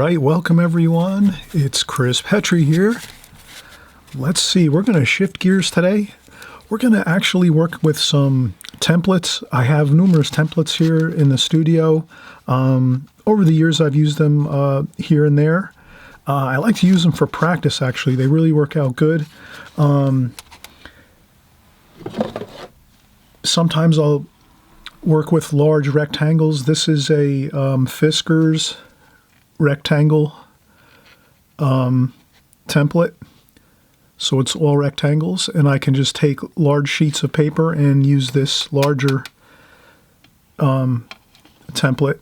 right, welcome everyone. It's Chris Petri here. Let's see, we're going to shift gears today. We're going to actually work with some templates. I have numerous templates here in the studio. Over the years, I've used them here and there. I like to use them for practice, actually. They really work out good. Sometimes I'll work with large rectangles. This is a Fisker's rectangle template. So it's all rectangles, and I can just take large sheets of paper and use this larger template,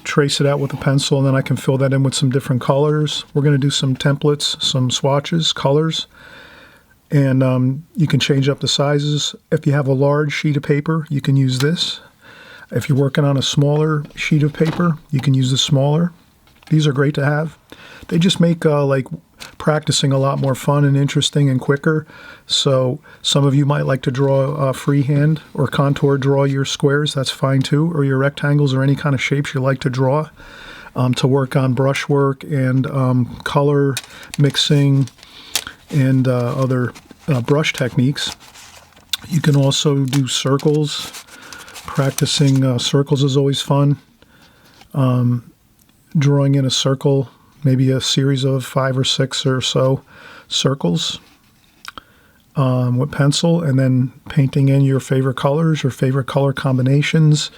trace it out with a pencil, and then I can fill that in with some different colors. We're going to do some templates, some swatches, colors, and you can change up the sizes. If you have a large sheet of paper, you can use this. If you're working on a smaller sheet of paper, you can use the smaller. These are great to have. They just make like practicing a lot more fun and interesting and quicker. So some of you might like to draw freehand or contour draw your squares. That's fine too, or your rectangles or any kind of shapes you like to draw. To work on brushwork and color mixing and other brush techniques. You can also do circles. Practicing circles is always fun. Drawing in a circle, maybe a series of 5 or 6 or so circles with pencil, and then painting in your favorite colors or favorite color combinations.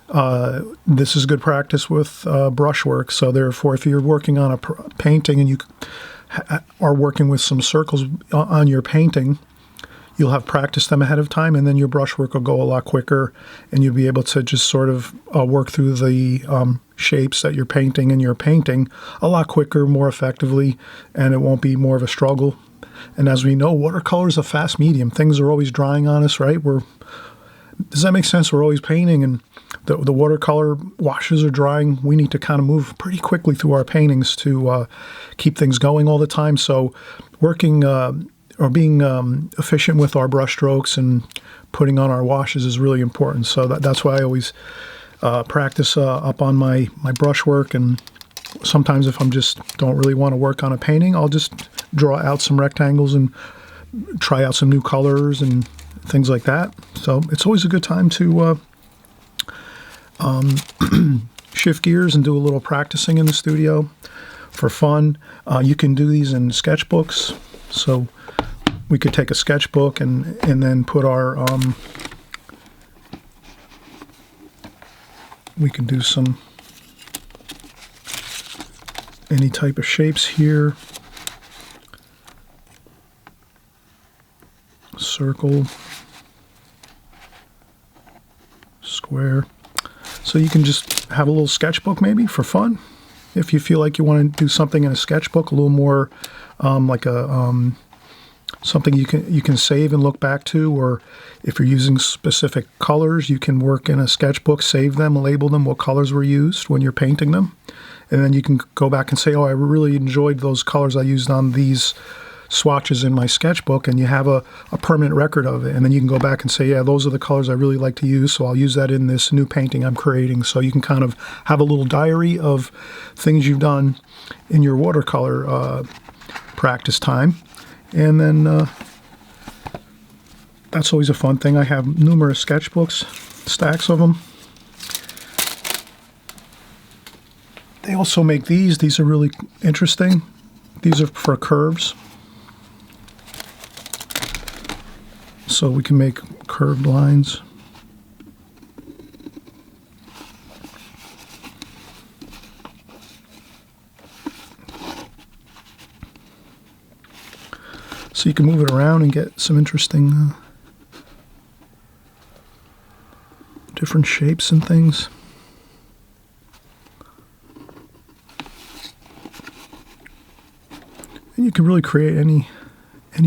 This is good practice with brushwork. So therefore, if you're working on a painting and you are working with some circles on your painting, you'll have practiced them ahead of time, and then your brushwork will go a lot quicker, and you'll be able to just sort of work through the shapes that you're painting in your painting a lot quicker, more effectively, and it won't be more of a struggle. And as we know, watercolor is a fast medium. Things are always drying on us, right? Does that make sense? We're always painting, and the watercolor washes are drying. We need to kind of move pretty quickly through our paintings to keep things going all the time. So working or being efficient with our brush strokes and putting on our washes is really important. So that's why I always practice up on my brushwork. And sometimes if I'm just don't really want to work on a painting, I'll just draw out some rectangles and try out some new colors and things like that. So it's always a good time to shift gears and do a little practicing in the studio for fun. You can do these in sketchbooks. So we could take a sketchbook and then put our, we can do any type of shapes here. Circle, square. So you can just have a little sketchbook maybe for fun. If you feel like you want to do something in a sketchbook, a little more like a something you can save and look back to, or if you're using specific colors, you can work in a sketchbook, save them, label them, what colors were used when you're painting them, and then you can go back and say, oh, I really enjoyed those colors I used on these swatches in my sketchbook, and you have a permanent record of it, and then you can go back and say, yeah, those are the colors I really like to use, so I'll use that in this new painting I'm creating. So you can kind of have a little diary of things you've done in your watercolor practice time. And then that's always a fun thing. I have numerous sketchbooks, stacks of them. They also make these. These are really interesting. These are for curves. So we can make curved lines. So you can move it around and get some interesting different shapes and things. And you can really create any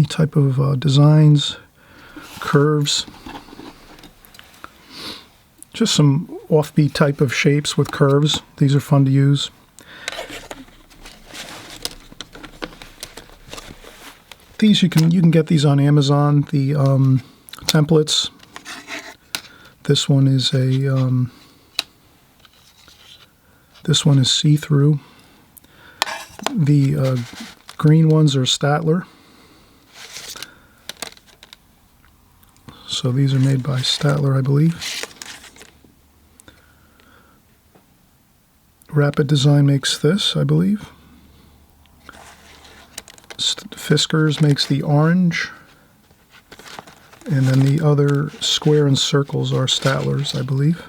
type of designs, curves, just some offbeat type of shapes with curves. These are fun to use. These you can get these on Amazon. The templates. This one is a This one is see-through. The green ones are Statler. So these are made by Statler, I believe. Rapid Design makes this, I believe. Fiskars makes the orange. And then the other square and circles are Statlers, I believe.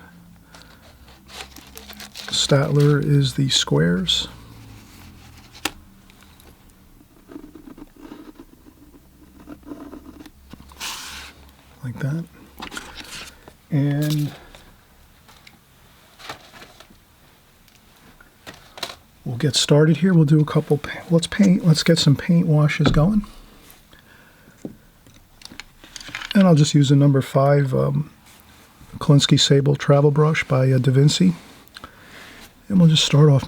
Statler is the squares. Like that. And we'll get started here. We'll do a couple, let's get some paint washes going. And I'll just use a number 5 Kolinsky Sable Travel Brush by Da Vinci. And we'll just start off,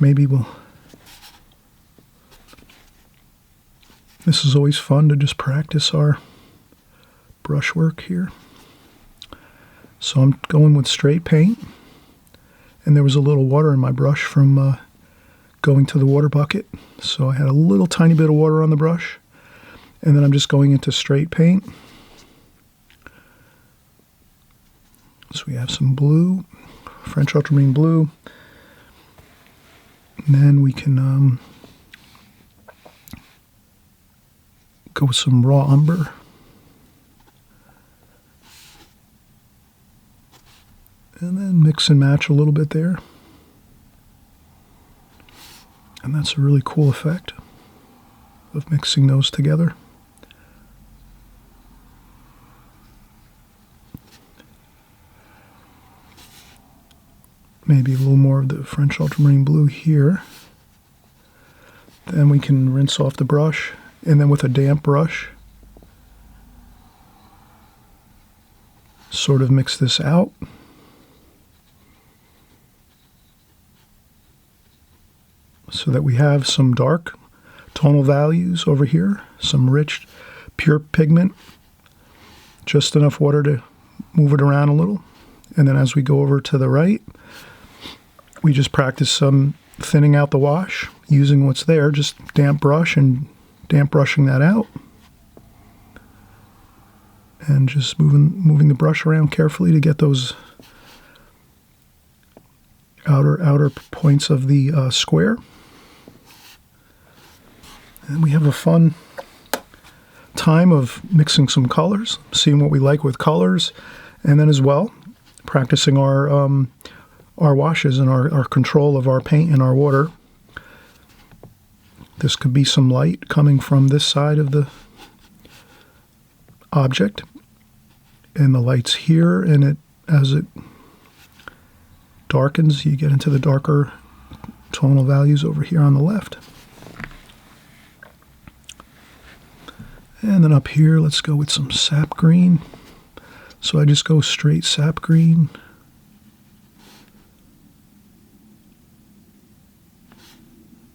this is always fun to just practice our brushwork here. So I'm going with straight paint. And there was a little water in my brush from going to the water bucket. So I had a little tiny bit of water on the brush. And then I'm just going into straight paint. So we have some blue, French ultramarine blue. And then we can go with some raw umber. And then mix and match a little bit there. And that's a really cool effect of mixing those together. Maybe a little more of the French ultramarine blue here. Then we can rinse off the brush, and then with a damp brush, sort of mix this out. So that we have some dark tonal values over here, some rich, pure pigment, just enough water to move it around a little. And then as we go over to the right, we just practice some thinning out the wash, using what's there, just damp brush and damp brushing that out. And just moving the brush around carefully to get those outer points of the square. And we have a fun time of mixing some colors, seeing what we like with colors, and then as well practicing our washes and our control of our paint and our water. This could be some light coming from this side of the object, and the light's here, and as it darkens, you get into the darker tonal values over here on the left. And then up here, let's go with some sap green. So I just go straight sap green.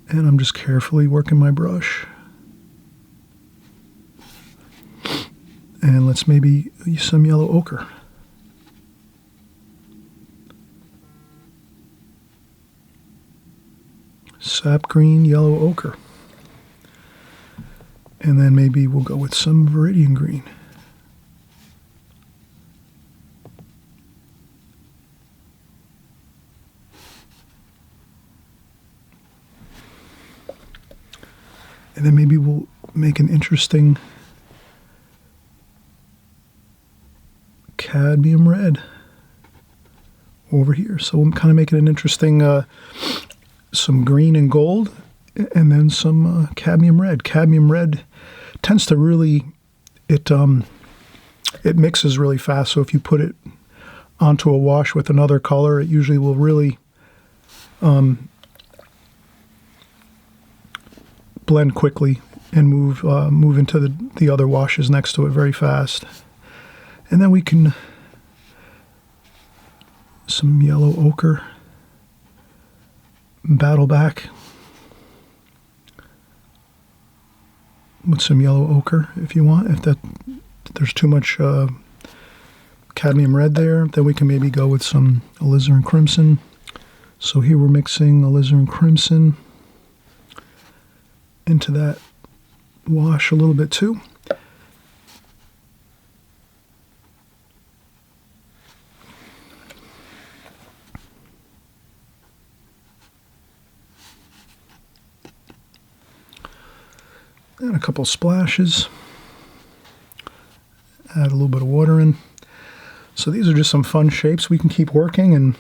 And I'm just carefully working my brush. And let's maybe use some yellow ochre. Sap green, yellow ochre. And then maybe we'll go with some Viridian green. And then maybe we'll make an interesting cadmium red over here. So we'll kind of make it an interesting, some green and gold, and then some cadmium red. Cadmium red tends to really, it mixes really fast. So if you put it onto a wash with another color, it usually will really blend quickly and move into the other washes next to it very fast. And then we can some yellow ochre, battle back with some yellow ochre if you want. If there's too much cadmium red there, then we can maybe go with some alizarin crimson, So here we're mixing alizarin crimson into that wash a little bit too. And a couple splashes. Add a little bit of water in. So these are just some fun shapes. We can keep working, and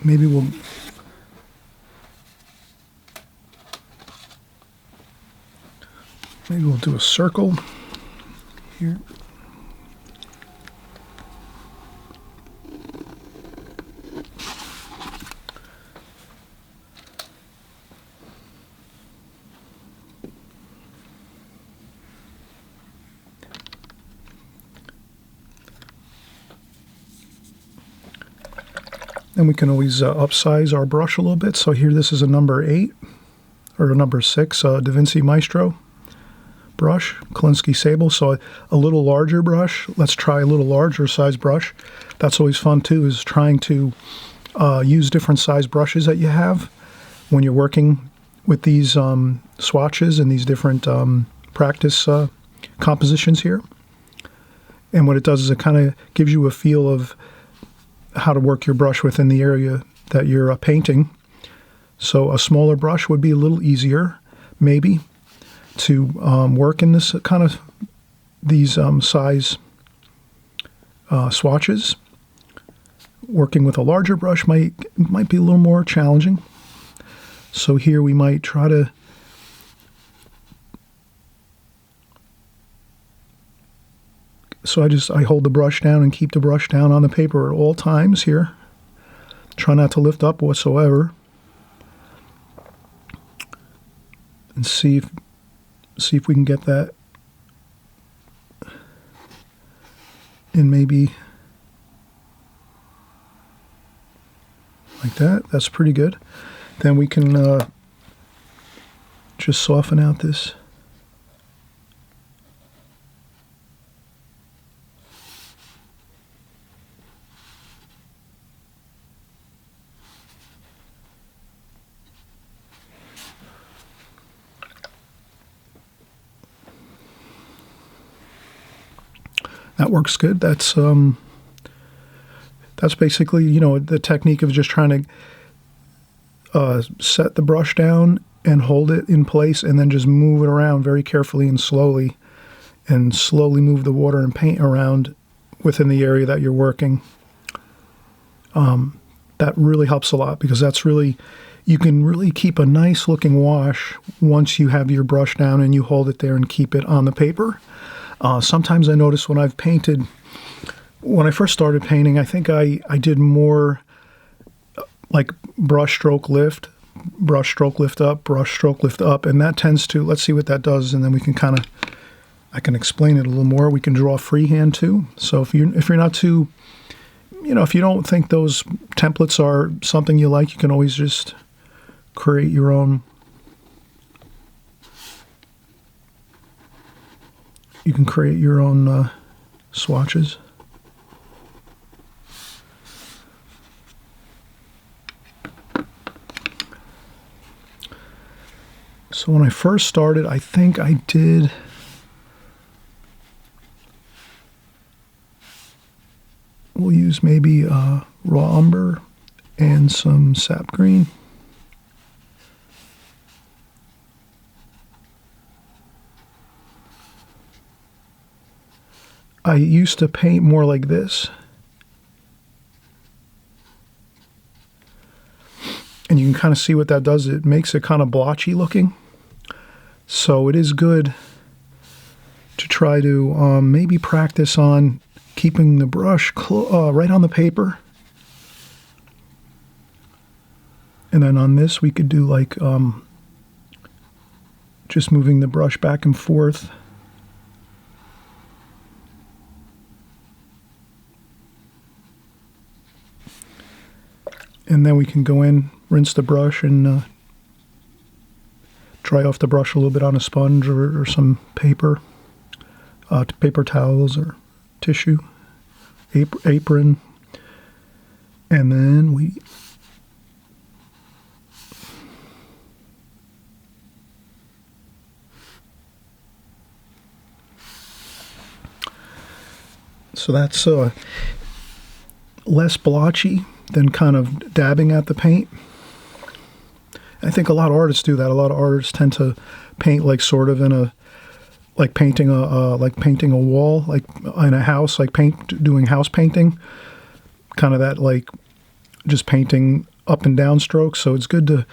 maybe we'll do a circle here. And we can always upsize our brush a little bit. So here, this is a number 8 or a number 6 Da Vinci Maestro brush, Kolinsky Sable. So a little larger brush. Let's try a little larger size brush. That's always fun too, is trying to use different size brushes that you have when you're working with these swatches and these different practice compositions here. And what it does is it kind of gives you a feel of how to work your brush within the area that you're painting. So a smaller brush would be a little easier, maybe, to work in this kind of these size swatches. Working with a larger brush might be a little more challenging. So here we might try to I hold the brush down and keep the brush down on the paper at all times here. Try not to lift up whatsoever. And see if we can get that in, maybe like that. That's pretty good. Then we can just soften out this. That works good. That's basically, you know, the technique of just trying to set the brush down and hold it in place, and then just move it around very carefully and slowly move the water and paint around within the area that you're working. That really helps a lot, because you can really keep a nice looking wash once you have your brush down and you hold it there and keep it on the paper. Sometimes I notice when I've painted, when I first started painting, I think I did more like brush stroke lift up, brush stroke lift up, and that tends to, let's see what that does, and then we can I can explain it a little more. We can draw freehand too. So if you're not too, you know, if you don't think those templates are something you like, you can always just create your own. You can create your own swatches. So when I first started, I think I did we'll use maybe raw umber and some sap green. I used to paint more like this. And you can kind of see what that does. It makes it kind of blotchy looking. So it is good to try to maybe practice on keeping the brush right on the paper. And then on this we could do like just moving the brush back and forth. And then we can go in, rinse the brush, and dry off the brush a little bit on a sponge or some paper, paper towels or tissue, apron. And then we so that's less blotchy than kind of dabbing at the paint. I think a lot of artists do that. A lot of artists tend to paint like sort of in a like painting a wall, like in a house, like doing house painting, kind of that like just painting up and down strokes. So it's good to.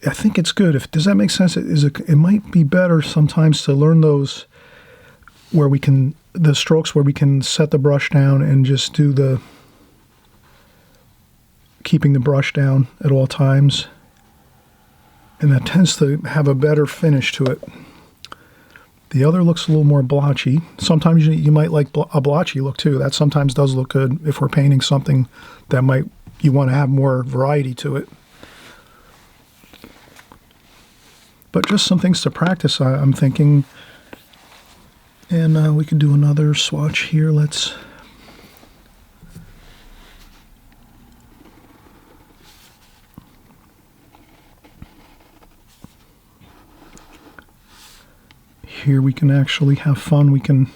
I think it's good. Does that make sense? It might be better sometimes to learn those where we can the strokes where we can set the brush down and just do keeping the brush down at all times, and that tends to have a better finish to it. The other looks a little more blotchy. Sometimes you might like a blotchy look too. That sometimes does look good if we're painting something that you want to have more variety to it. But just some things to practice, I'm thinking. And we could do another swatch here. Here we can actually have fun. We can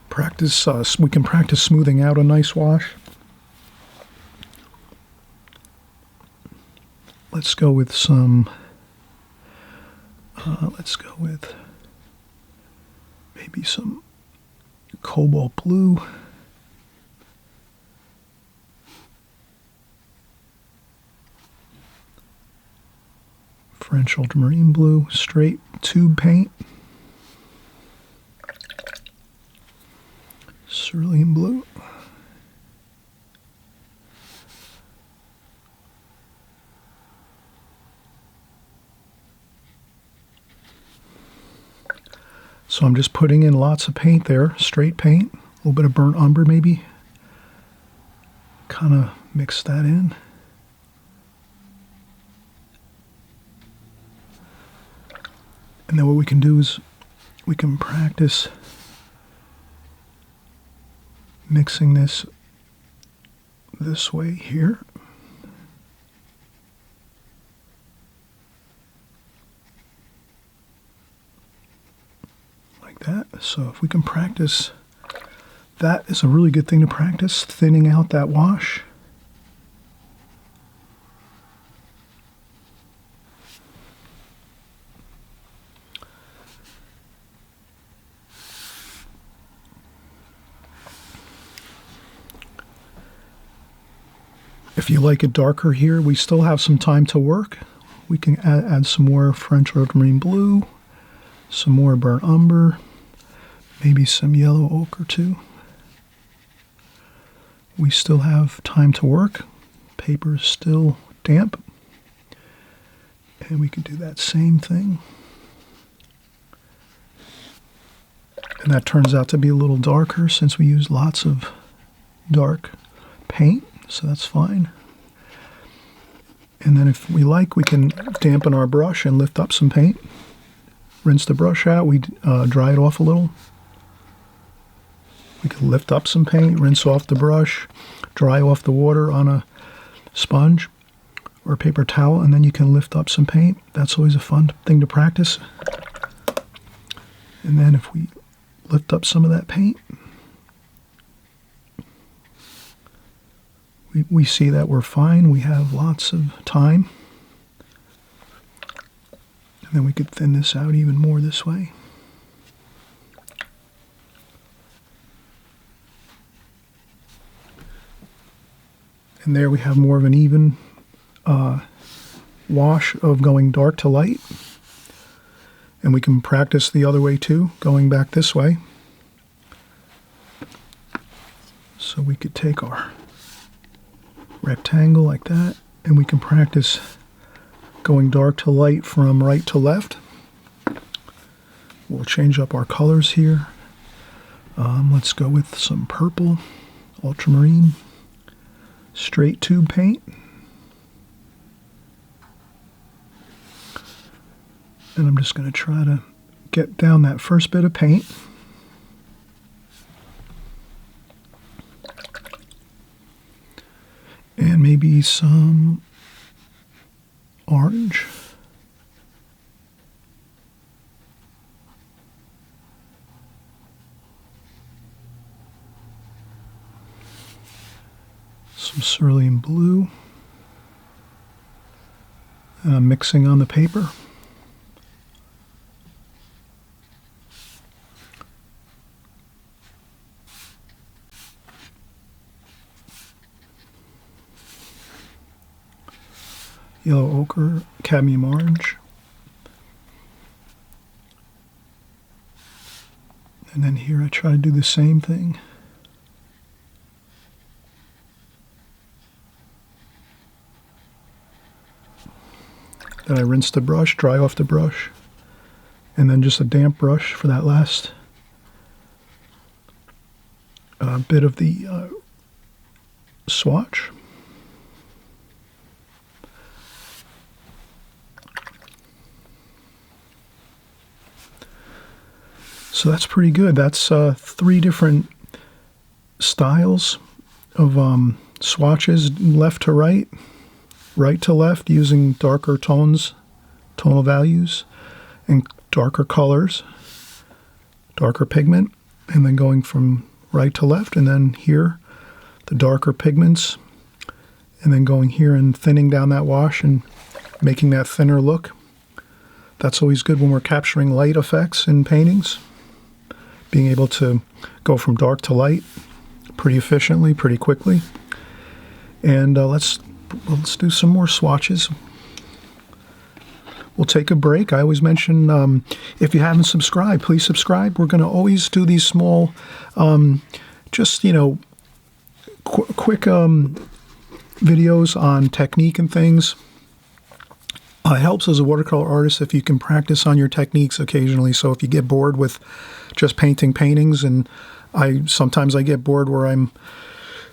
practice. We can practice smoothing out a nice wash. Let's go with some. Let's go with maybe some cobalt blue. French ultramarine blue, straight tube paint. Cerulean blue. So I'm just putting in lots of paint there, straight paint, a little bit of burnt umber maybe. Kind of mix that in. And then what we can do is we can practice mixing this way here. Like that. So if we can practice, that is a really good thing to practice, thinning out that wash. If you like it darker here, we still have some time to work. We can add some more French ultramarine blue, some more burnt umber, maybe some yellow ochre too. We still have time to work. Paper is still damp. And we can do that same thing. And that turns out to be a little darker since we use lots of dark paint. So that's fine. And then if we like, we can dampen our brush and lift up some paint. Rinse the brush out. We dry it off a little. We can lift up some paint, rinse off the brush, dry off the water on a sponge or a paper towel, and then you can lift up some paint. That's always a fun thing to practice. And then if we lift up some of that paint, we see that we're fine. We have lots of time. And then we could thin this out even more this way. And there we have more of an even wash of going dark to light. And we can practice the other way too, going back this way. So we could take our rectangle like that, and we can practice going dark to light from right to left. We'll change up our colors here. Let's go with some purple, ultramarine, straight tube paint. And I'm just going to try to get down that first bit of paint. maybe some orange. Some cerulean blue. And I'm mixing on the paper. Yellow ochre, cadmium orange. And then here I try to do the same thing. Then I rinse the brush, dry off the brush, and then just a damp brush for that last bit of the swatch. So that's pretty good. That's 3 different styles of swatches, left to right, right to left, using darker tones, tonal values, and darker colors, darker pigment, and then going from right to left, and then here, the darker pigments, and then going here and thinning down that wash and making that thinner look. That's always good when we're capturing light effects in paintings. Being able to go from dark to light pretty efficiently, pretty quickly. And let's do some more swatches. We'll take a break. I always mention, if you haven't subscribed, please subscribe. We're going to always do these small, just, you know, quick videos on technique and things. It helps as a watercolor artist if you can practice on your techniques occasionally. So if you get bored with just painting paintings, and sometimes I get bored where I'm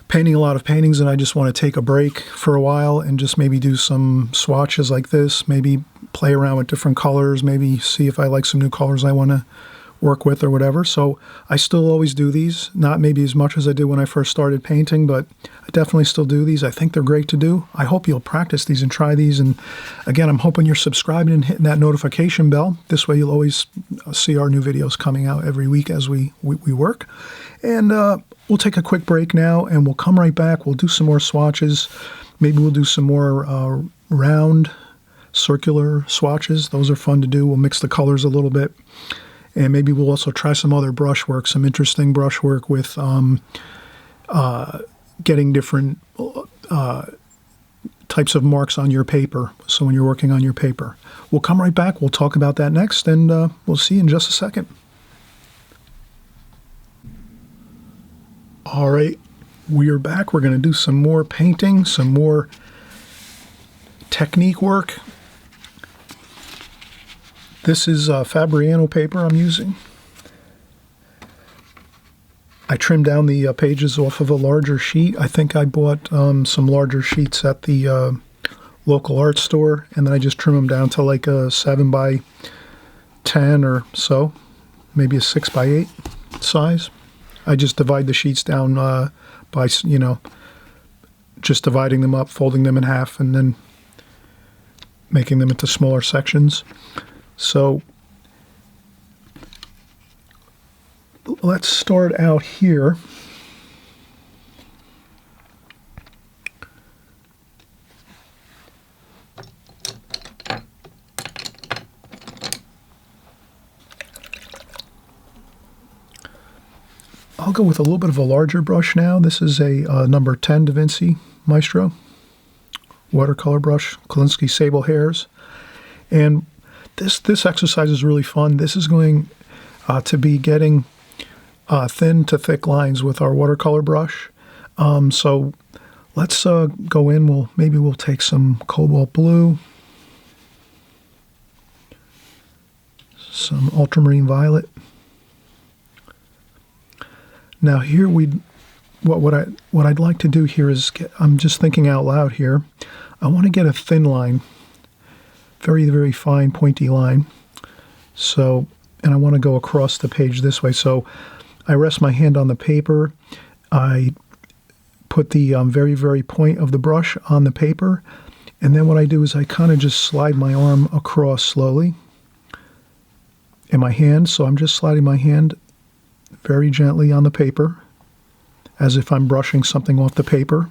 painting a lot of paintings and I just want to take a break for a while and just maybe do some swatches like this, maybe play around with different colors, maybe see if I like some new colors I want to work with or whatever. So I still always do these, not maybe as much as I did when I first started painting, but I definitely still do these. I think they're great to do. I hope you'll practice these and try these. And again, I'm hoping you're subscribing and hitting that notification bell. This way you'll always see our new videos coming out every week as we work. And we'll take a quick break now and we'll come right back. We'll do some more swatches. Maybe we'll do some more round, circular swatches. Those are fun to do. We'll mix the colors a little bit. And maybe we'll also try some other brushwork, some interesting brushwork with getting different types of marks on your paper. So when you're working on your paper. We'll come right back. We'll talk about that next, and we'll see you in just a second. All right, we are back. We're going to do some more painting, some more technique work. This is Fabriano paper I'm using. I trimmed down the pages off of a larger sheet. I think I bought some larger sheets at the local art store, and then I just trim them down to like a 7 by 10 or so, maybe a 6 by 8 size. I just divide the sheets down by, you know, just dividing them up, folding them in half, and then making them into smaller sections. So let's start out here. I'll go with a little bit of a larger brush now. This is a number 10 Da Vinci Maestro watercolor brush, Kolinsky Sable Hairs. And this exercise is really fun. This is going to be getting thin to thick lines with our watercolor brush. So let's go in. Maybe we'll take some cobalt blue, some ultramarine violet. Now here what I'd like to do here is I'm just thinking out loud here. I want to get a thin line, very, very fine pointy line. So, and I want to go across the page this way. So I rest my hand on the paper. I put the very, very point of the brush on the paper. And then what I do is I kind of just slide my arm across slowly in my hand. So I'm just sliding my hand very gently on the paper as if I'm brushing something off the paper.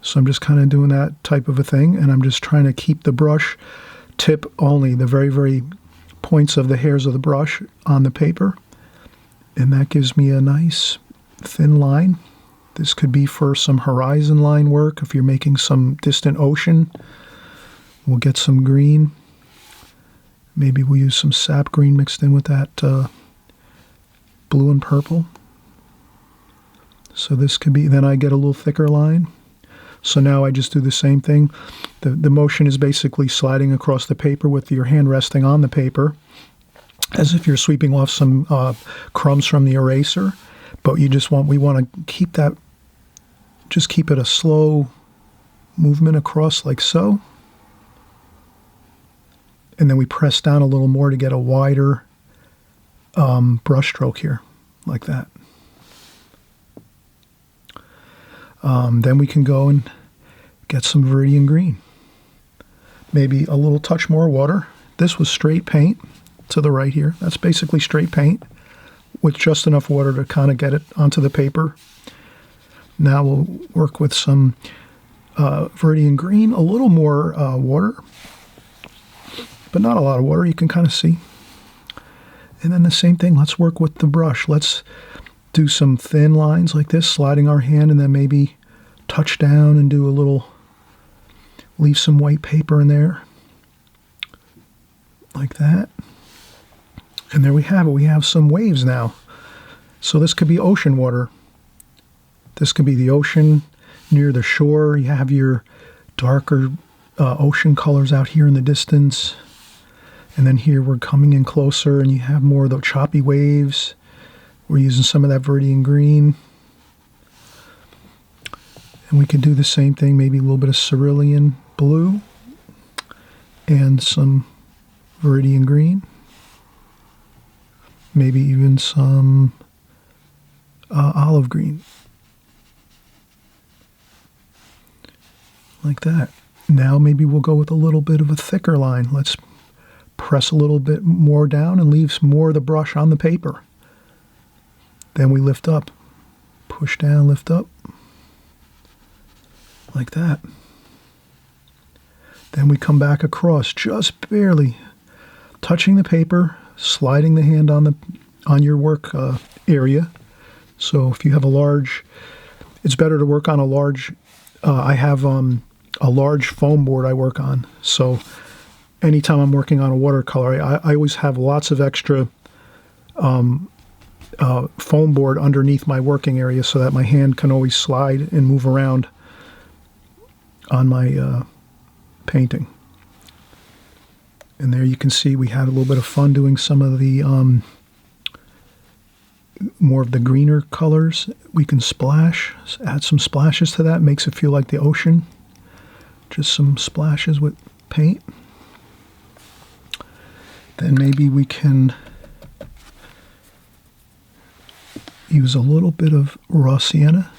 So I'm just kind of doing that type of a thing, and I'm just trying to keep the brush tip only, the very, very points of the hairs of the brush on the paper. And that gives me a nice thin line. This could be for some horizon line work. If you're making some distant ocean, we'll get some green. Maybe we'll use some sap green mixed in with that blue and purple. So this could be, then I get a little thicker line. So now I just do the same thing. The motion is basically sliding across the paper with your hand resting on the paper, as if you're sweeping off some crumbs from the eraser. But we want to keep that, just keep it a slow movement across like so. And then we press down a little more to get a wider brush stroke here, like that. Then we can go and get some Viridian green. Maybe a little touch more water. This was straight paint to the right here. That's basically straight paint with just enough water to kind of get it onto the paper. Now we'll work with some Viridian green, a little more water, but not a lot of water. You can kind of see. And then the same thing, let's work with the brush. Let's do some thin lines like this, sliding our hand, and then maybe touch down and do a little, leave some white paper in there, like that. And there we have it. We have some waves now. So this could be ocean water. This could be the ocean near the shore. You have your darker ocean colors out here in the distance. And then here we're coming in closer, and you have more of the choppy waves. We're using some of that Viridian green. And we could do the same thing, maybe a little bit of cerulean blue and some Viridian green. Maybe even some olive green. Like that. Now maybe we'll go with a little bit of a thicker line. Let's press a little bit more down and leave more of the brush on the paper. Then we lift up, push down, lift up, like that. Then we come back across, just barely touching the paper, sliding the hand on your work area. So if you have a large, it's better to work on a large, I have a large foam board I work on. So anytime I'm working on a watercolor, I always have lots of extra foam board underneath my working area so that my hand can always slide and move around on my painting. And there you can see we had a little bit of fun doing some of the more of the greener colors. We can splash, add some splashes to that, makes it feel like the ocean. Just some splashes with paint. Then maybe we can use a little bit of raw sienna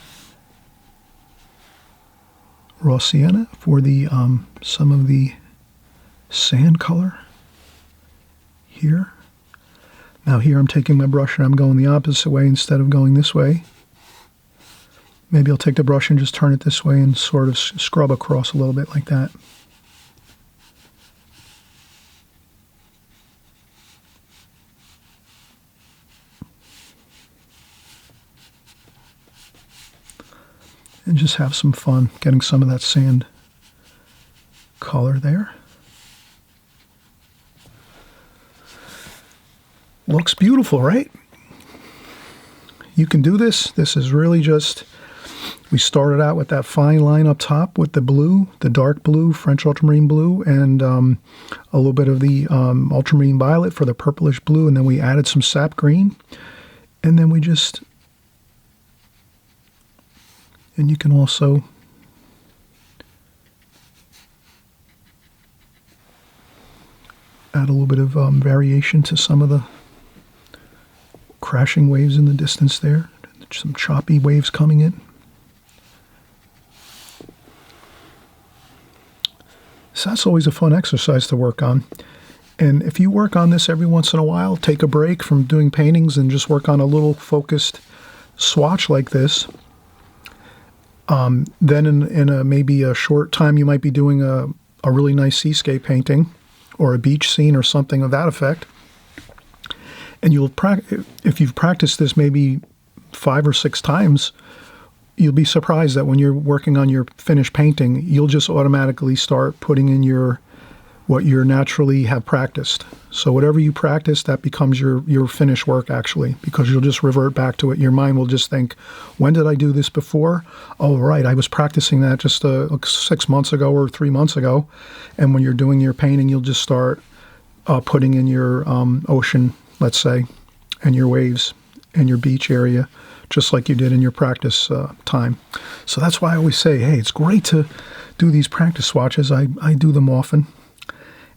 for the some of the sand color here. Now here I'm taking my brush and I'm going the opposite way instead of going this way. Maybe I'll take the brush and just turn it this way and sort of scrub across a little bit like that. And just have some fun getting some of that sand color there. Looks beautiful, right? You can do this. This is really just, we started out with that fine line up top with the blue, the dark blue, French ultramarine blue, and a little bit of the ultramarine violet for the purplish blue, and then we added some sap green, and then we just, and you can also add a little bit of variation to some of the crashing waves in the distance there. Some choppy waves coming in. So that's always a fun exercise to work on. And if you work on this every once in a while, take a break from doing paintings and just work on a little focused swatch like this, then in maybe a short time you might be doing a really nice seascape painting or a beach scene or something of that effect. And if you've practiced this maybe 5 or 6 times, you'll be surprised that when you're working on your finished painting, you'll just automatically start putting in what you naturally have practiced. So whatever you practice, that becomes your finished work, actually, because you'll just revert back to it. Your mind will just think, when did I do this before? Oh, right, I was practicing that just 6 months ago or 3 months ago. And when you're doing your painting, you'll just start putting in your ocean, let's say, and your waves and your beach area, just like you did in your practice time. So that's why I always say, hey, it's great to do these practice swatches. I do them often.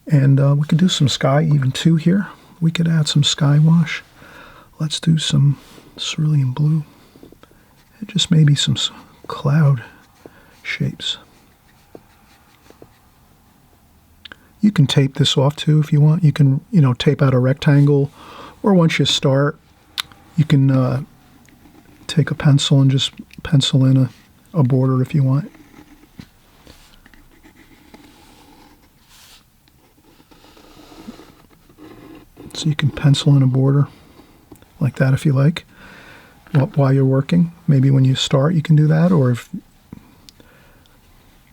And we could do some sky even too here. We could add some sky wash. Let's do some cerulean blue. And just maybe some cloud shapes. You can tape this off too if you want. You can, tape out a rectangle. Or once you start, you can take a pencil and just pencil in a border if you want. So you can pencil in a border like that if you like while you're working. Maybe when you start you can do that, or if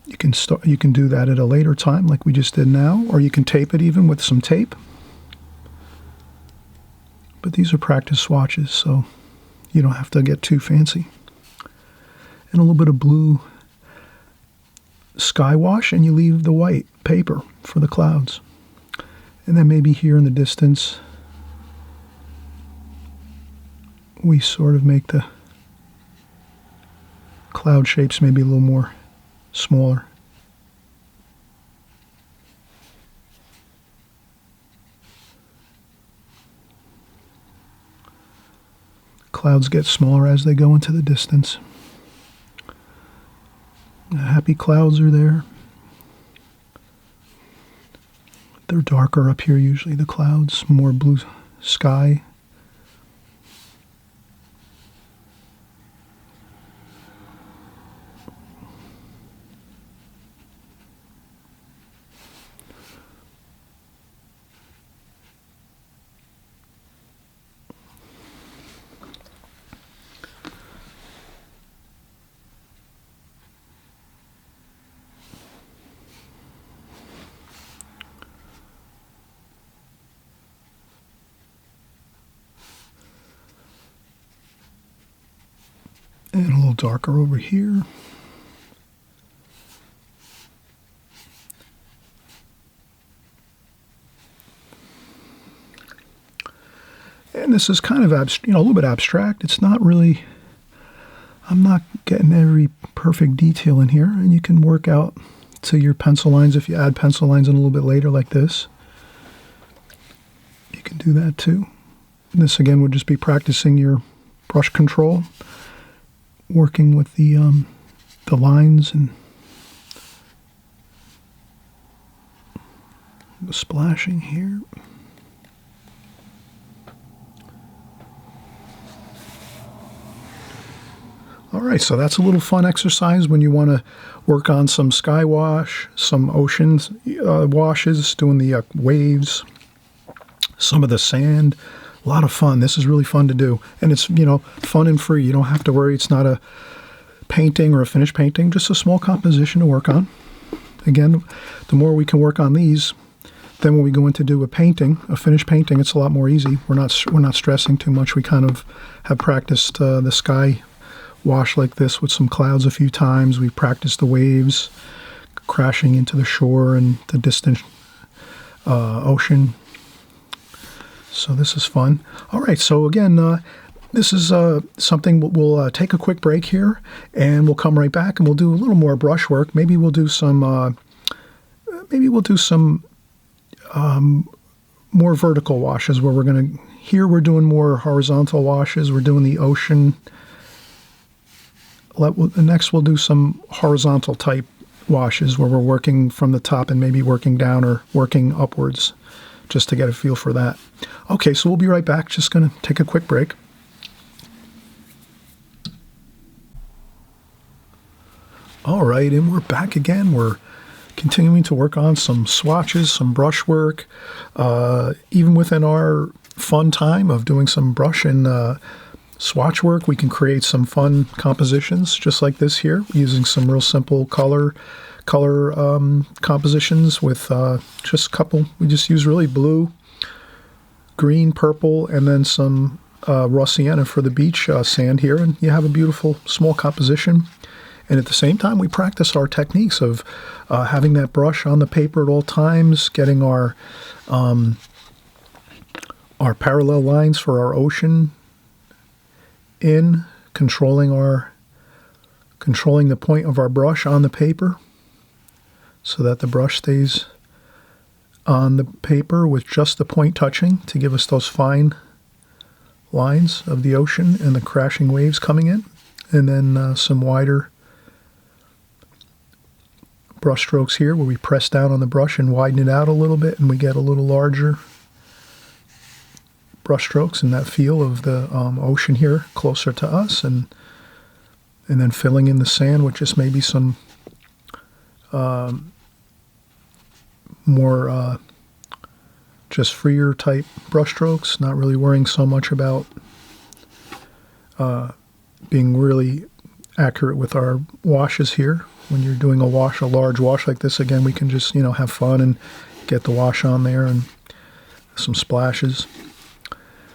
you can do that at a later time like we just did now, or you can tape it even with some tape. But these are practice swatches, so you don't have to get too fancy. And a little bit of blue sky wash, and you leave the white paper for the clouds. And then maybe here in the distance, we sort of make the cloud shapes maybe a little more smaller. Clouds get smaller as they go into the distance. The happy clouds are there. They're darker up here usually, the clouds, more blue sky. And a little darker over here. And this is kind of a little bit abstract. It's not really, I'm not getting every perfect detail in here. And you can work out to your pencil lines if you add pencil lines in a little bit later like this. You can do that too. And this again would just be practicing your brush control, working with the lines and the splashing here. All right, so that's a little fun exercise when you want to work on some sky wash, some oceans washes, doing the waves, some of the sand. A lot of fun. This is really fun to do. And it's, fun and free. You don't have to worry. It's not a painting or a finished painting, just a small composition to work on. Again, the more we can work on these, then when we go in to do a painting, a finished painting, it's a lot more easy. We're not stressing too much. We kind of have practiced the sky wash like this with some clouds a few times. We've practiced the waves crashing into the shore and the distant ocean. So this is fun. All right, so again, this is something we'll take a quick break here, and we'll come right back, and we'll do a little more brushwork. Maybe we'll do some more vertical washes where we're doing more horizontal washes. We're doing the ocean. Next, we'll do some horizontal type washes where we're working from the top and maybe working down or working upwards, just to get a feel for that. Okay, so we'll be right back. Just going to take a quick break. All right, and we're back again. We're continuing to work on some swatches, some brushwork, even within our fun time of doing some brush and swatch work, we can create some fun compositions just like this here, using some real simple color compositions with just a couple. We just use really blue, green, purple, and then some raw sienna for the beach sand here, and you have a beautiful small composition. And at the same time, we practice our techniques of having that brush on the paper at all times, getting our parallel lines for our ocean in, controlling the point of our brush on the paper so that the brush stays on the paper with just the point touching to give us those fine lines of the ocean and the crashing waves coming in. And then some wider brush strokes here where we press down on the brush and widen it out a little bit, and we get a little larger brush strokes and that feel of the ocean here closer to us, and then filling in the sand with just maybe some more just freer type brush strokes, not really worrying so much about being really accurate with our washes here. When you're doing a large wash like this, again, we can just, have fun and get the wash on there and some splashes.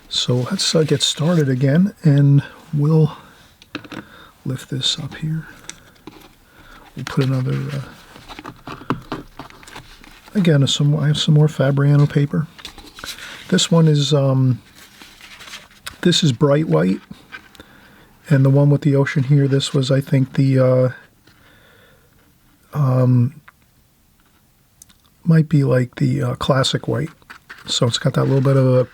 So let's get started again, and we'll lift this up here. We'll put another, again, I have some more Fabriano paper. This one is, this is bright white, and the one with the ocean here, this was, I think, the, might be like the classic white. So it's got that little bit of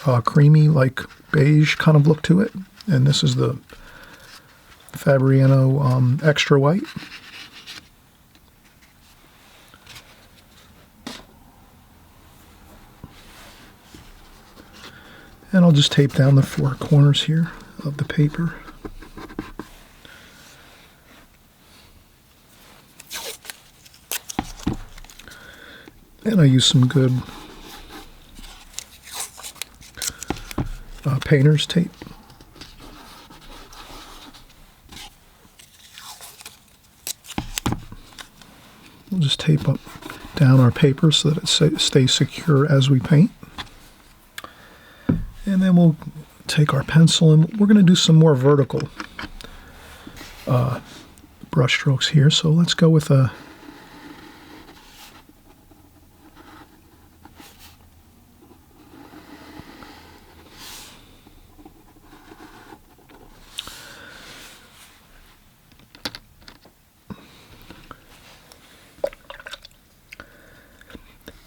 a creamy, like beige kind of look to it. And this is the Fabriano extra white. And I'll just tape down the four corners here of the paper. And I use some good painter's tape. We'll just tape up down our paper so that it stays secure as we paint. And then we'll take our pencil and we're going to do some more vertical brush strokes here. So let's go with a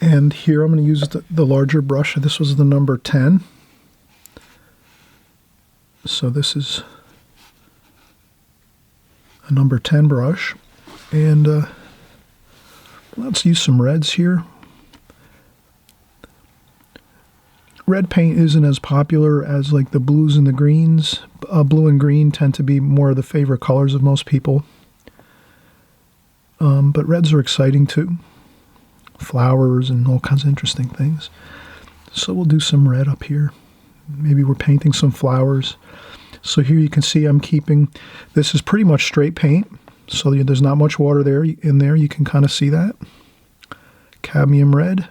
and here I'm going to use the larger brush. This was the number 10. So this is a number 10 brush. And let's use some reds here. Red paint isn't as popular as like the blues and the greens. Blue and green tend to be more of the favorite colors of most people. But reds are exciting too. Flowers and all kinds of interesting things. So we'll do some red up here. Maybe we're painting some flowers. So here you can see I'm keeping, this is pretty much straight paint. So there's not much water there in there. You can kind of see that. Cadmium red.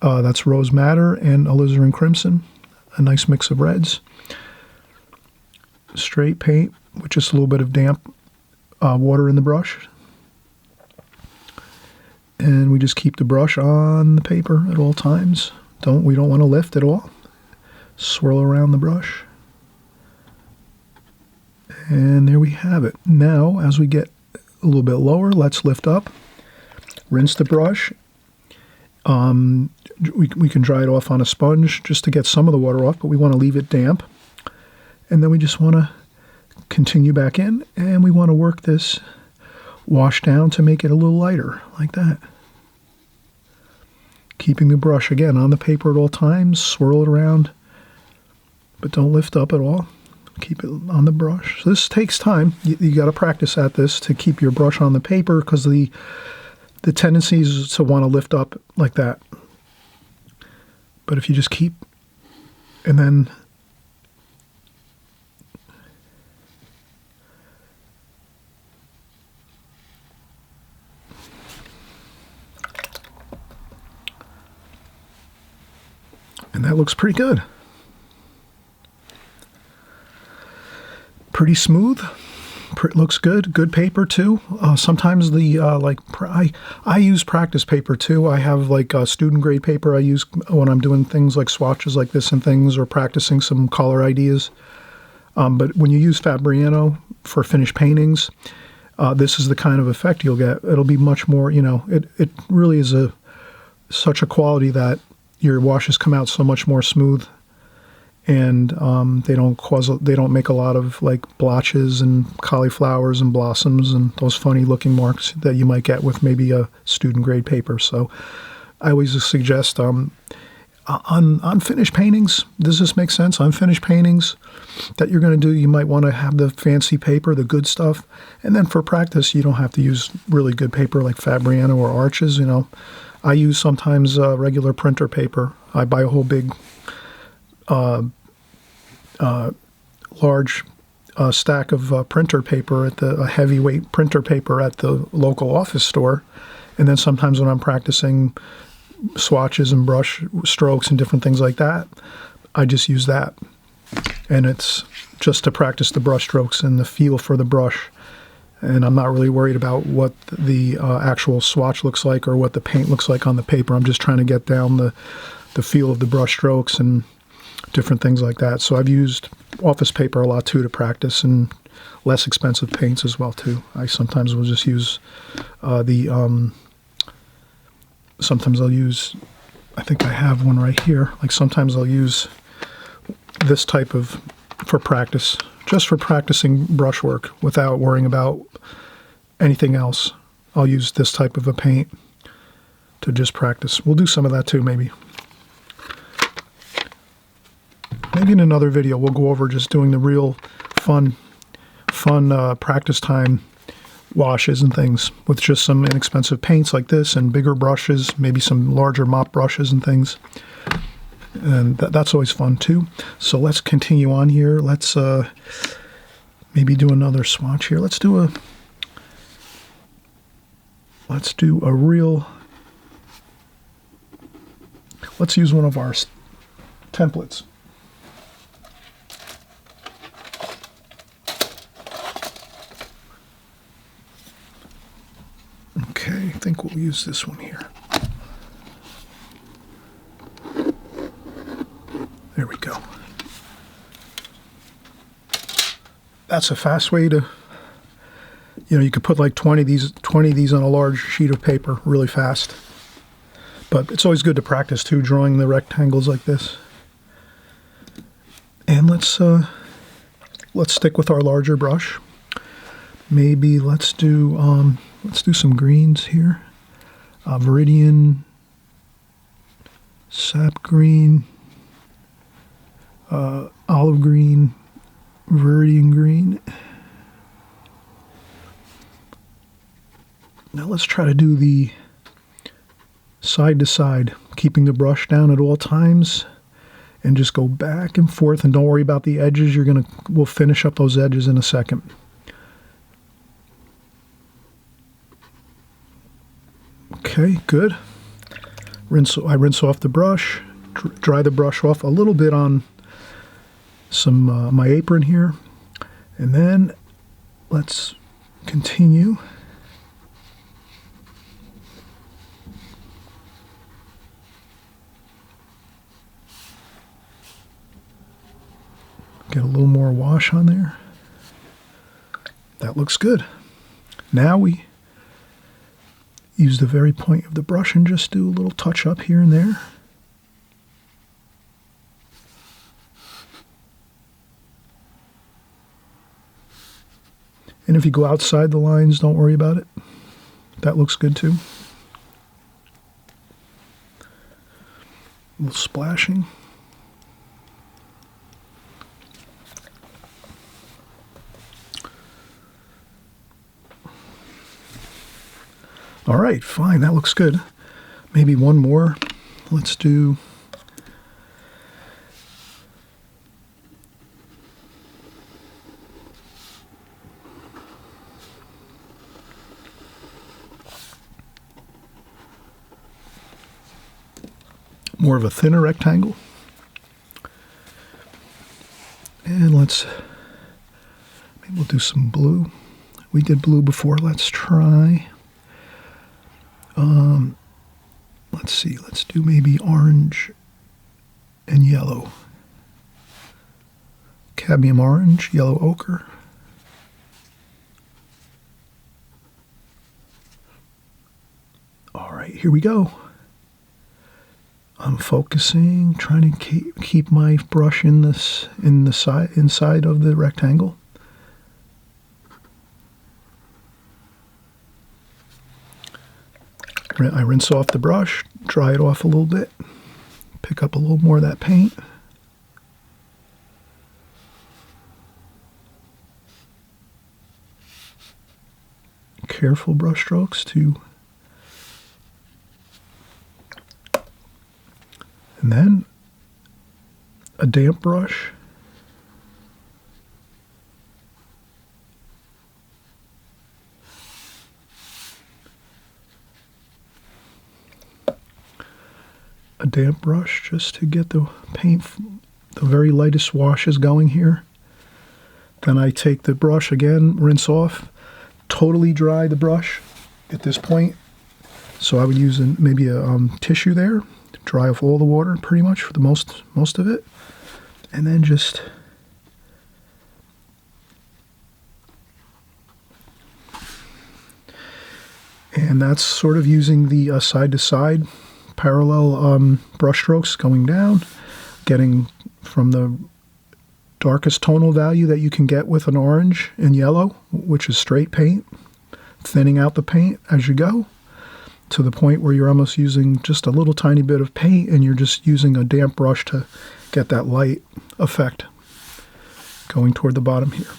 That's rose madder and alizarin crimson. A nice mix of reds. Straight paint with just a little bit of damp water in the brush. And we just keep the brush on the paper at all times. We don't want to lift at all. Swirl around the brush. And there we have it. Now, as we get a little bit lower, let's lift up. Rinse the brush. We can dry it off on a sponge just to get some of the water off, but we want to leave it damp. And then we just want to continue back in, and we want to work this wash down to make it a little lighter, like that. Keeping the brush, again, on the paper at all times, swirl it around, but don't lift up at all. Keep it on the brush. So this takes time. You got to practice at this to keep your brush on the paper, because the tendency is to want to lift up like that. But if you just keep, and then that looks pretty good. Pretty smooth. Looks good. Good paper too. Sometimes the I use practice paper too. I have like student grade paper I use when I'm doing things like swatches like this and things, or practicing some color ideas. But when you use Fabriano for finished paintings, this is the kind of effect you'll get. It'll be much more, it really is such a quality that your washes come out so much more smooth, and they don't make a lot of like blotches and cauliflowers and blossoms and those funny looking marks that you might get with maybe a student grade paper. So I always suggest on finished paintings, does this make sense? On finished paintings that you're going to do, you might want to have the fancy paper, the good stuff. And then for practice, you don't have to use really good paper like Fabriano or Arches, I use sometimes regular printer paper. I buy a whole big, large stack of printer paper a heavyweight printer paper at the local office store. And then sometimes when I'm practicing swatches and brush strokes and different things like that, I just use that. And it's just to practice the brush strokes and the feel for the brush. And I'm not really worried about what the actual swatch looks like or what the paint looks like on the paper. I'm just trying to get down the feel of the brush strokes and different things like that. So I've used office paper a lot too to practice, and less expensive paints as well too. I sometimes will just use sometimes I'll use, I think I have one right here. Like sometimes I'll use this type of, for practice, just for practicing brushwork without worrying about anything else. I'll use this type of a paint to just practice. We'll do some of that too, maybe. Maybe in another video we'll go over just doing the real fun practice time washes and things with just some inexpensive paints like this and bigger brushes, maybe some larger mop brushes and things. And that's always fun too. So let's continue on here. Let's maybe do another swatch here. Let's do a real, let's use one of our templates. Okay, I think we'll use this one here. There we go. That's a fast way to, you could put like 20 of these on a large sheet of paper really fast. But it's always good to practice too, drawing the rectangles like this. And let's stick with our larger brush. Maybe let's do some greens here. Viridian, sap green, olive green, viridian green. Now let's try to do the side to side, keeping the brush down at all times, and just go back and forth, and don't worry about the edges. We'll finish up those edges in a second. Okay, good. I rinse off the brush, dry the brush off a little bit on some my apron here, and then let's continue. Get a little more wash on there. That looks good. Now we use the very point of the brush and just do a little touch up here and there. And if you go outside the lines, don't worry about it. That looks good too. A little splashing. All right, fine, that looks good. Maybe one more. Let's do more of a thinner rectangle. And maybe we'll do some blue. We did blue before. Let's try. Let's see. Let's do maybe orange and yellow. Cadmium orange, yellow ochre. All right, here we go. I'm focusing, trying to keep my brush inside of the rectangle. I rinse off the brush, dry it off a little bit, pick up a little more of that paint. Careful brush strokes and then a damp brush. A damp brush just to get the paint, the very lightest washes going here. Then I take the brush again, rinse off, totally dry the brush at this point. So I would use maybe a tissue there to dry off all the water pretty much for the most of it. And then just and that's sort of using the side to side parallel brush strokes going down, getting from the darkest tonal value that you can get with an orange and yellow, which is straight paint, thinning out the paint as you go, to the point where you're almost using just a little tiny bit of paint and you're just using a damp brush to get that light effect going toward the bottom here.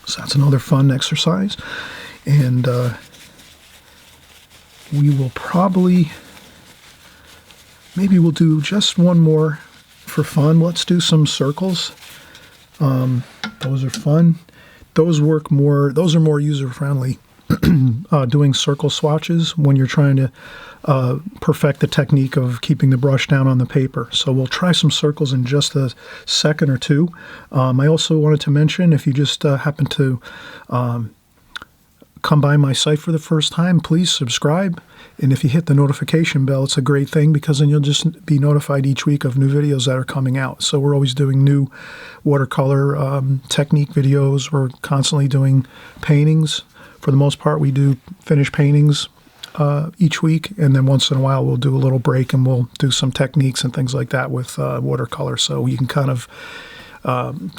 So that's another fun exercise. And we will probably, maybe we'll do just one more for fun. Let's do some circles. Those are fun. Those work more, those are more user-friendly. Doing circle swatches when you're trying to perfect the technique of keeping the brush down on the paper. So we'll try some circles in just a second or two. I also wanted to mention, if you just happen to come by my site for the first time, please subscribe. And if you hit the notification bell, it's a great thing, because then you'll just be notified each week of new videos that are coming out. So we're always doing new watercolor technique videos. We're constantly doing paintings. For the most part, we do finished paintings each week, and then once in a while we'll do a little break and we'll do some techniques and things like that with watercolor. So you can kind of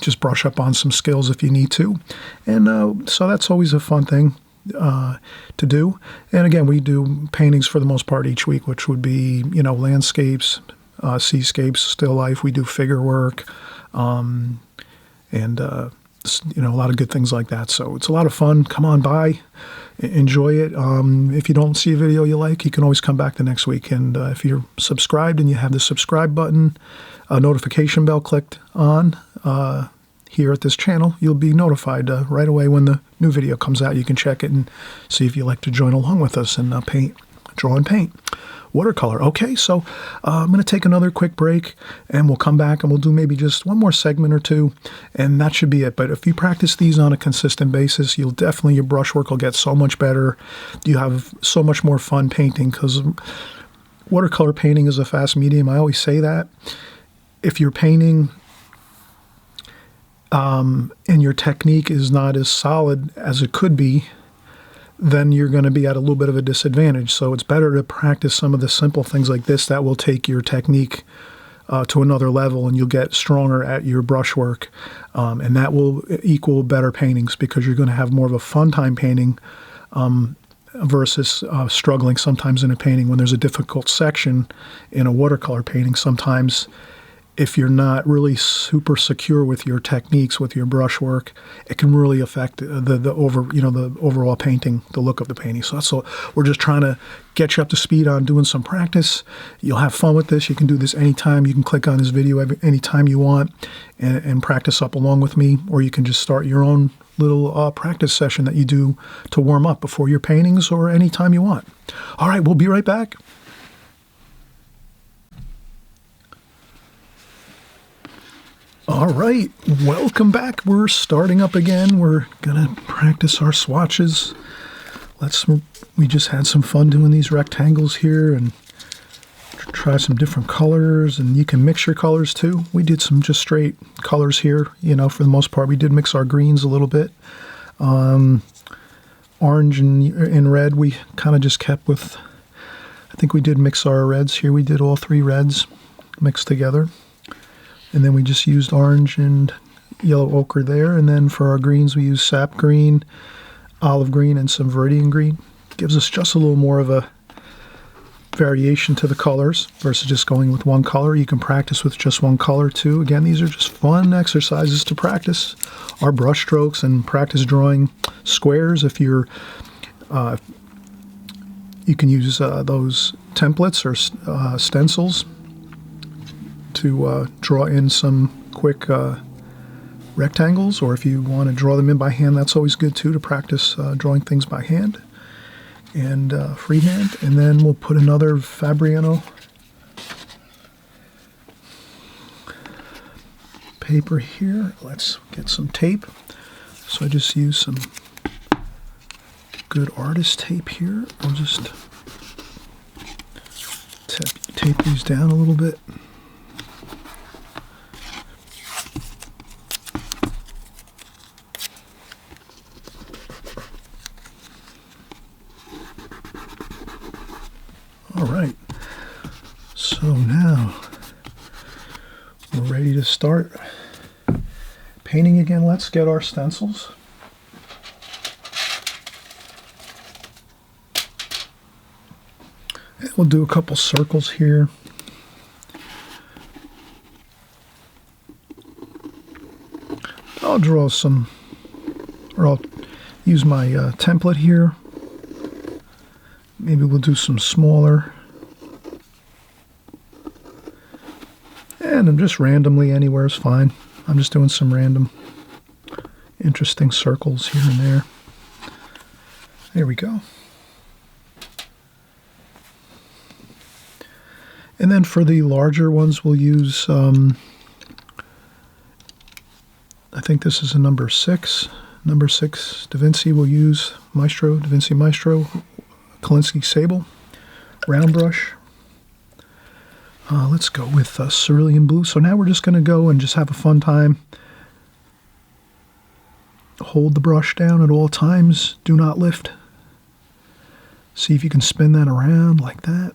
just brush up on some skills if you need to. And so that's always a fun thing to do. And again, we do paintings for the most part each week, which would be, you know, landscapes, seascapes, still life. We do figure work, and you know, a lot of good things like that. So it's a lot of fun. Come on by, enjoy it. If you don't see a video you like, you can always come back the next week. And if you're subscribed and you have the subscribe button, notification bell clicked on here at this channel, you'll be notified right away when the new video comes out. You can check it and see if you'd like to join along with us and draw and paint. Watercolor. Okay, so I'm going to take another quick break, and we'll come back and we'll do maybe just one more segment or two, and that should be it. But if you practice these on a consistent basis, you'll definitely, your brushwork will get so much better. You have so much more fun painting, because watercolor painting is a fast medium. I always say that. If you're painting and your technique is not as solid as it could be, then you're going to be at a little bit of a disadvantage. So it's better to practice some of the simple things like this that will take your technique to another level, and you'll get stronger at your brushwork, and that will equal better paintings because you're going to have more of a fun time painting versus struggling sometimes in a painting when there's a difficult section in a watercolor painting. Sometimes if you're not really super secure with your techniques, with your brushwork, it can really affect the overall painting, the look of the painting. So we're just trying to get you up to speed on doing some practice. You'll have fun with this. You can do this anytime. You can click on this video anytime you want and practice up along with me, or you can just start your own little practice session that you do to warm up before your paintings or anytime you want. All right, we'll be right back. All right, welcome back. We're starting up again. We're gonna practice our swatches. We just had some fun doing these rectangles here and try some different colors, and you can mix your colors too. We did some just straight colors here, for the most part. We did mix our greens a little bit. Orange and red, we kind of just kept with, I think we did mix our reds here. We did all three reds mixed together. And then we just used orange and yellow ochre there. And then for our greens, we used sap green, olive green, and some viridian green. Gives us just a little more of a variation to the colors versus just going with one color. You can practice with just one color too. Again, these are just fun exercises to practice our brush strokes and practice drawing squares. If you're, you can use those templates or stencils to draw in some quick rectangles, or if you want to draw them in by hand, that's always good too, to practice drawing things by hand and freehand. And then we'll put another Fabriano paper here. Let's get some tape. So I just use some good artist tape here. I'll just tape these down a little bit. All right, so now we're ready to start painting again. Let's get our stencils. And we'll do a couple circles here. I'll draw some, or I'll use my template here. Maybe we'll do some smaller. And I'm just randomly, anywhere is fine. I'm just doing some random interesting circles here and there. There we go. And then for the larger ones, we'll use, I think this is a number 6. Number 6 Da Vinci. We'll use Da Vinci Maestro. Kolinsky Sable, round brush. Let's go with cerulean blue. So now we're just going to go and just have a fun time. Hold the brush down at all times. Do not lift. See if you can spin that around like that.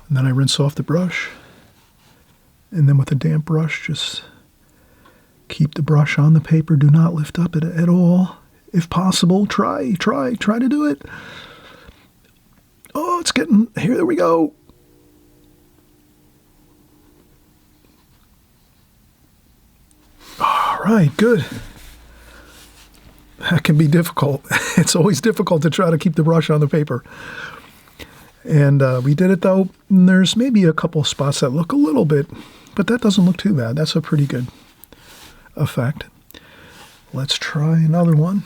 And then I rinse off the brush. And then with a damp brush, just keep the brush on the paper. Do not lift up it at all. If possible, try to do it. Oh, it's getting, here, there we go. All right, good. That can be difficult. It's always difficult to try to keep the brush on the paper. And we did it though. And there's maybe a couple of spots that look a little bit, but that doesn't look too bad. That's a pretty good effect. Let's try another one.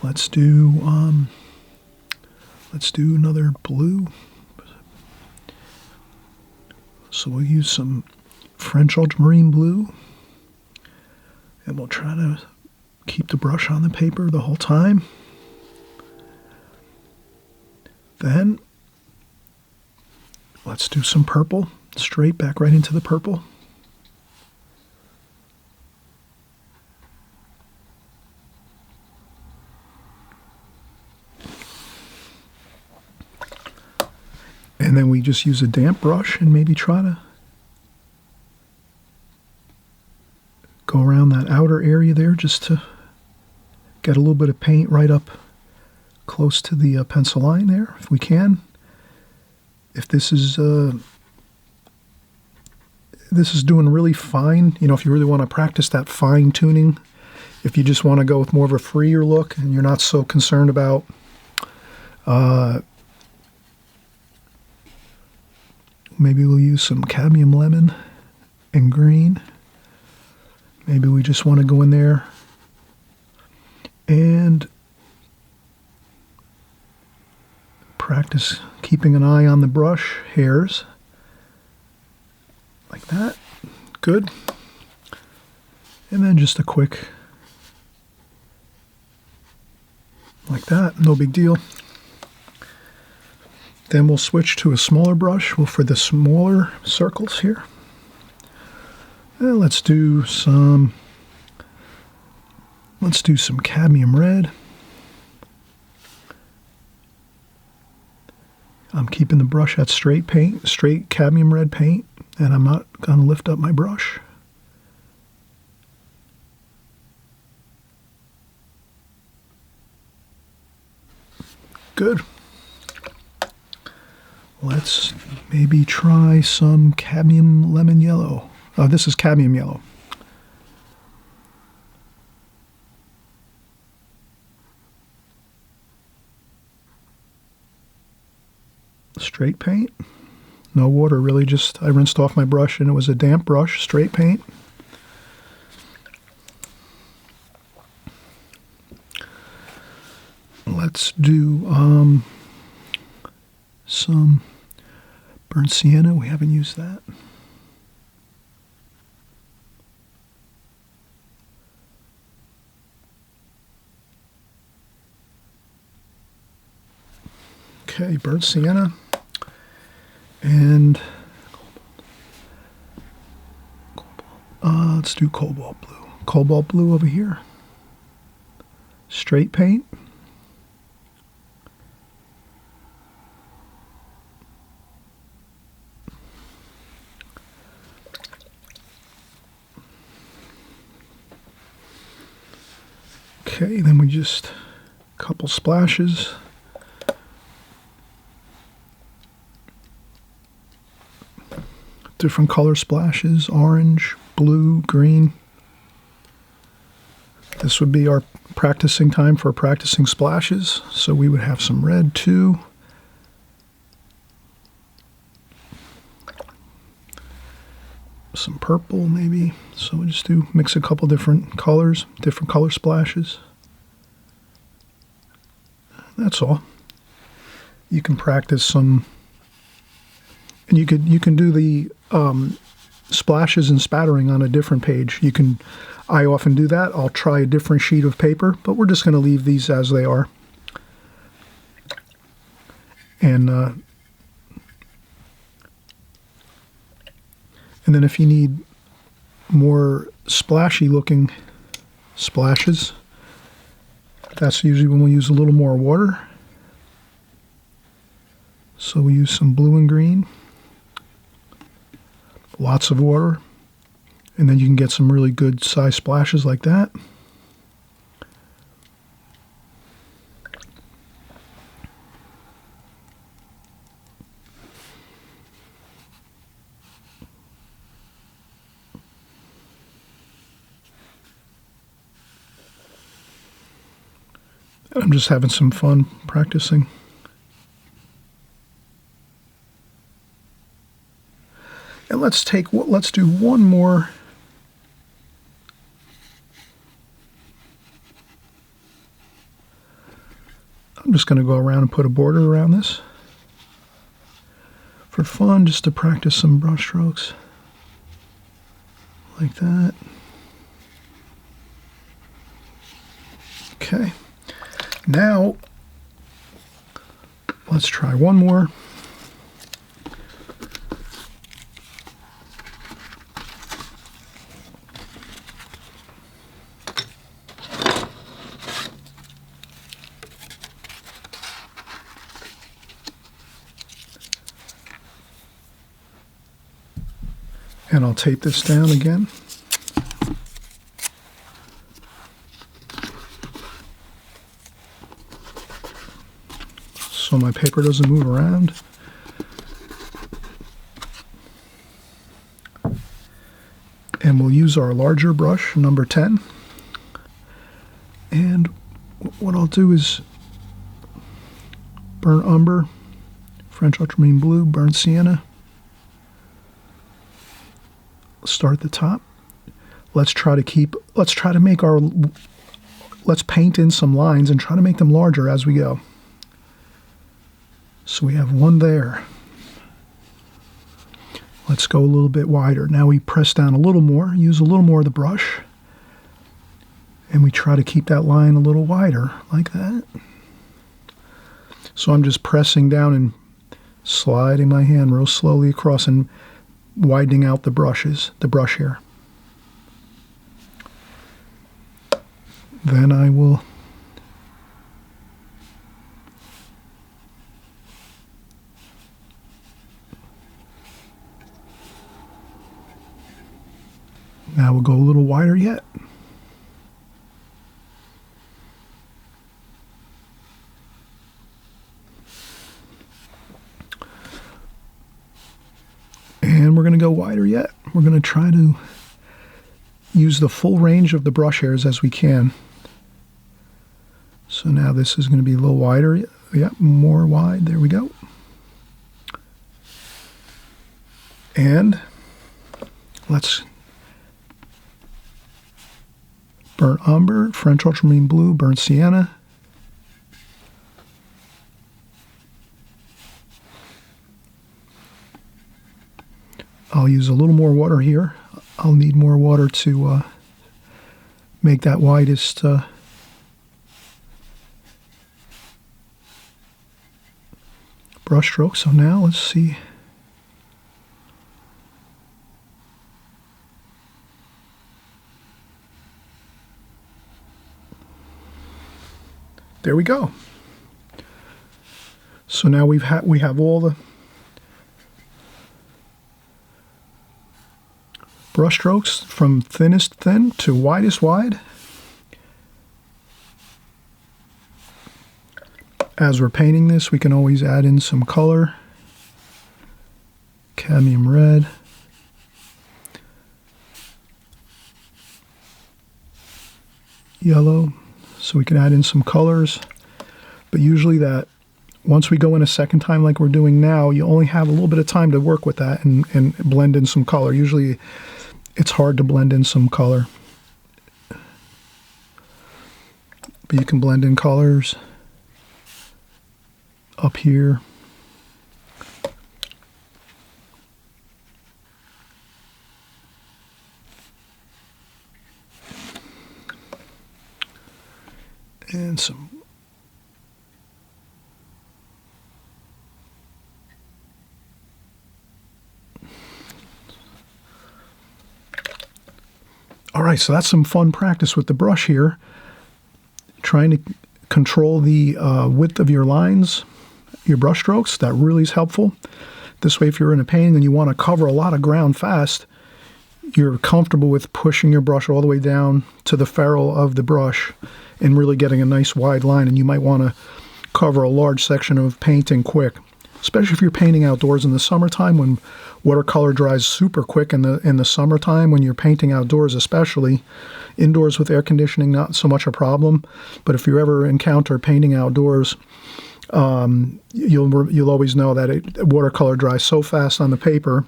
Let's do another blue. So we'll use some French ultramarine blue, and we'll try to keep the brush on the paper the whole time. Then let's do some purple, straight back right into the purple. then we just use a damp brush and maybe try to go around that outer area there just to get a little bit of paint right up close to the pencil line there, if we can. If this is doing really fine, you know, if you really want to practice that fine tuning, if you just want to go with more of a freer look and you're not so concerned about maybe we'll use some cadmium lemon and green. Maybe we just want to go in there and practice keeping an eye on the brush hairs. Like that. Good. And then just a quick, like that. No big deal. Then we'll switch to a smaller brush for the smaller circles here. And let's do some cadmium red. I'm keeping the brush at straight cadmium red paint, and I'm not going to lift up my brush. Good. Let's maybe try some cadmium lemon yellow. Oh, this is cadmium yellow. Straight paint. No water, really, just I rinsed off my brush and it was a damp brush, straight paint. Let's do some burnt sienna. We haven't used that. Okay, burnt sienna. And let's do cobalt blue. Cobalt blue over here. Straight paint. Okay, then we just a couple splashes. Different color splashes, orange, blue, green. This would be our practicing time for practicing splashes. So we would have some red too. Some purple maybe. So we just mix a couple different colors, different color splashes. That's all. You can practice some, and you can do the splashes and spattering on a different page. I often do that. I'll try a different sheet of paper, but we're just going to leave these as they are. And then if you need more splashy looking splashes, that's usually when we use a little more water. So we use some blue and green. Lots of water, and then you can get some really good size splashes like that. I'm just having some fun practicing. And let's do one more. I'm just going to go around and put a border around this for fun, just to practice some brush strokes like that. Okay, now let's try one more. And I'll tape this down again. So my paper doesn't move around. And we'll use our larger brush, number 10. And what I'll do is burnt umber, French ultramarine blue, burnt sienna. Start at the top. Let's paint in some lines and try to make them larger as we go. So we have one there. Let's go a little bit wider. Now we press down a little more, use a little more of the brush, and we try to keep that line a little wider, like that. So I'm just pressing down and sliding my hand real slowly across and widening out the brush here. Then I will now we'll go a little wider yet. And we're going to go wider yet. We're going to try to use the full range of the brush hairs as we can. So now this is going to be a little wider. Yep, more wide. There we go. And let's burnt umber, French ultramarine blue, burnt sienna. I'll use a little more water here. I'll need more water to make that widest brush stroke. So now let's see. There we go. So now we have all the brush strokes from thinnest thin to widest wide. As we're painting this, we can always add in some color. Cadmium red. Yellow. So we can add in some colors. But usually that, once we go in a second time like we're doing now, you only have a little bit of time to work with that and blend in some color. Usually it's hard to blend in some color. But you can blend in colors up here. And some all right, so that's some fun practice with the brush here. Trying to control the width of your lines, your brush strokes. That really is helpful. This way, if you're in a painting and you want to cover a lot of ground fast, you're comfortable with pushing your brush all the way down to the ferrule of the brush and really getting a nice wide line. And you might want to cover a large section of painting quick, especially if you're painting outdoors in the summertime when watercolor dries super quick in the summertime when you're painting outdoors, especially. Indoors with air conditioning, not so much a problem. But if you ever encounter painting outdoors, you'll always know that watercolor dries so fast on the paper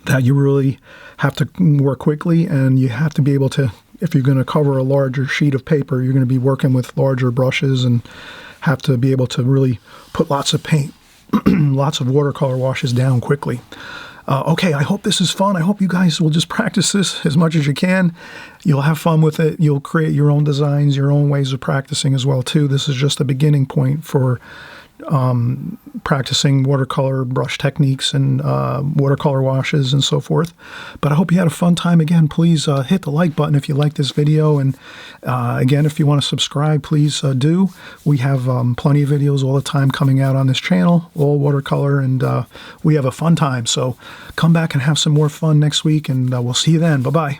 that you really have to work quickly, and you have to be able to, if you're going to cover a larger sheet of paper, you're going to be working with larger brushes and have to be able to really put lots of paint, lots of watercolor washes down quickly. Okay, I hope this is fun. I hope you guys will just practice this as much as you can. You'll have fun with it. You'll create your own designs, your own ways of practicing as well, too. This is just a beginning point for practicing watercolor brush techniques and watercolor washes and so forth. But I hope you had a fun time. Again, please hit the like button if you like this video. And again, if you want to subscribe, please do. We have plenty of videos all the time coming out on this channel, all watercolor, and we have a fun time. So come back and have some more fun next week, and we'll see you then. Bye-bye.